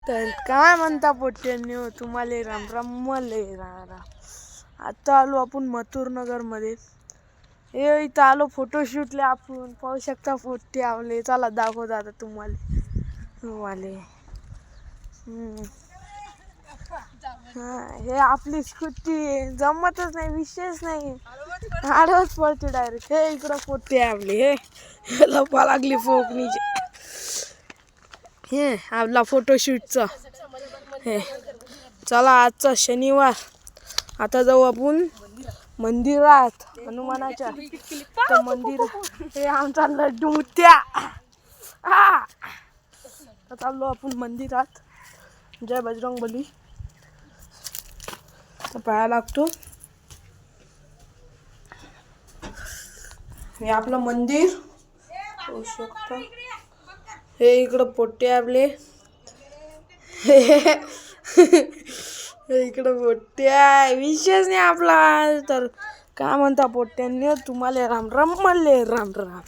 तर काय म्हणता पोट्यांनी हो तुम्हाला राम राम मले राम. आता आलो आपण मथुरनगर मध्ये. हे इथं आलो फोटोशूटला आपण पाहू शकता पोट्टे आवले. चला दाखवतो आता तुम्हाला. हे आपली स्कूटी जमतच नाही, विशेष नाही, आडवच पडते डायरेक्ट. हे इकडं पोट्टे आपले. हे लपा लागली फोकनीचे. हे आपला फोटोशूटचा. हे चला आजचा शनिवार. आता जाऊ आपण मंदिरात हनुमानाच्या. तर मंदिर हे आमचा लड्डू मुत्या. तर चाललो आपण मंदिरात. जय बजरंग बली. तर पाया लागतो. हे आपलं मंदिर होऊ शकतं. हे इकडं पोट्टे आपले. इकडं पोट्ट्या विशेष नाही आपला. तर काय म्हणता पोट्ट्यांनी तुम्हाला राम राम म्हणले राम राम.